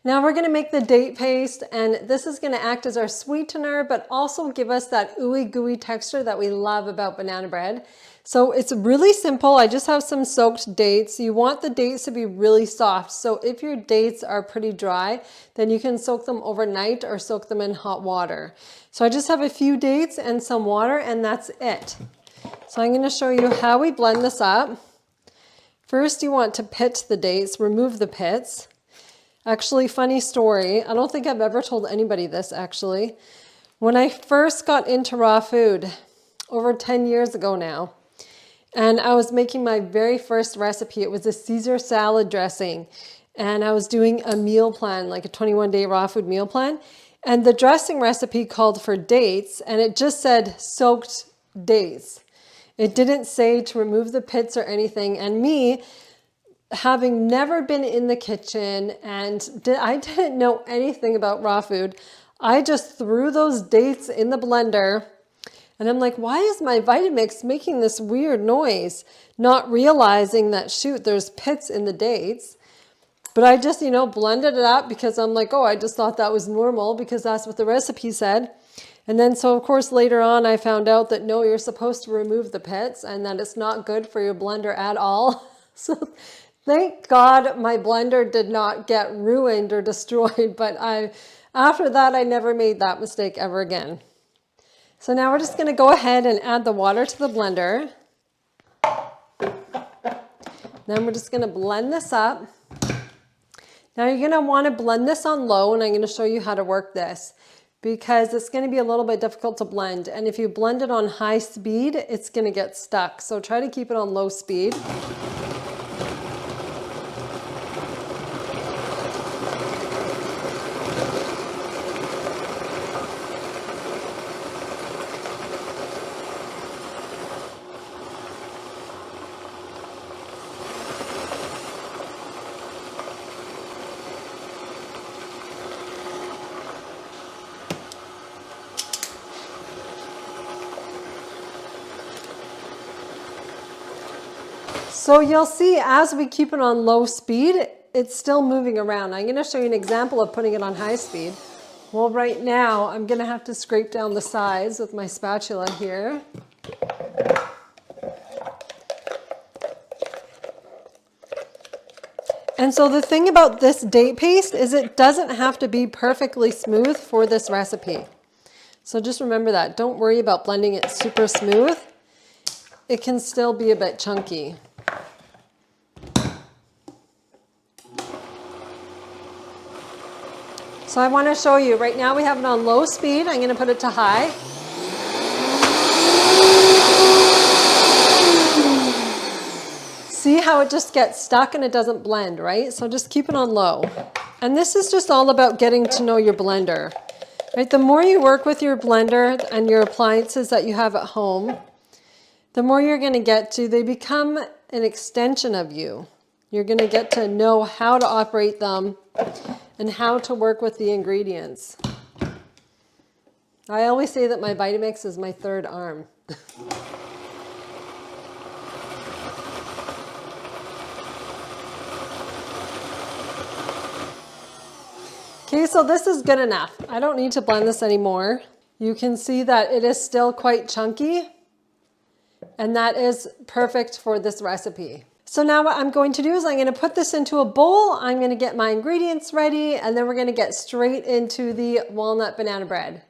Now we're gonna make the date paste, and this is gonna act as our sweetener, but also give us that ooey gooey texture that we love about banana bread. So it's really simple. I just have some soaked dates. You want the dates to be really soft. So if your dates are pretty dry, then you can soak them overnight or soak them in hot water. So I just have a few dates and some water, and that's it. So I'm gonna show you how we blend this up. First, you want to pit the dates, remove the pits. Actually, funny story. I don't think I've ever told anybody this actually. When I first got into raw food, over 10 years ago now, and I was making my very first recipe. It was a Caesar salad dressing. And I was doing a meal plan, like a 21-day raw food meal plan. And the dressing recipe called for dates, and it just said soaked dates. It didn't say to remove the pits or anything. And me, having never been in the kitchen and I didn't know anything about raw food, I just threw those dates in the blender. And I'm like, why is my Vitamix making this weird noise? Not realizing that, shoot, there's pits in the dates. But I just, blended it up because I'm like, oh, I just thought that was normal because that's what the recipe said. And then, so of course, later on, I found out that no, you're supposed to remove the pits and that it's not good for your blender at all. So thank God my blender did not get ruined or destroyed. But after that, I never made that mistake ever again. So now we're just going to go ahead and add the water to the blender. Then we're just going to blend this up. Now you're going to want to blend this on low, and I'm going to show you how to work this because it's going to be a little bit difficult to blend. And if you blend it on high speed, it's going to get stuck. So try to keep it on low speed. So you'll see as we keep it on low speed, it's still moving around. I'm going to show you an example of putting it on high speed. Well, right now I'm going to have to scrape down the sides with my spatula here. And so the thing about this date paste is it doesn't have to be perfectly smooth for this recipe. So just remember that. Don't worry about blending it super smooth. It can still be a bit chunky. So I want to show you, right now we have it on low speed. I'm going to put it to high. See how it just gets stuck and it doesn't blend, right? So just keep it on low. And this is just all about getting to know your blender. Right? The more you work with your blender and your appliances that you have at home, the more you're going to get to, they become an extension of you. You're going to get to know how to operate them and how to work with the ingredients. I always say that my Vitamix is my third arm. Okay, so this is good enough. I don't need to blend this anymore. You can see that it is still quite chunky, and that is perfect for this recipe. So now what I'm going to do is I'm going to put this into a bowl. I'm going to get my ingredients ready, and then we're going to get straight into the walnut banana bread.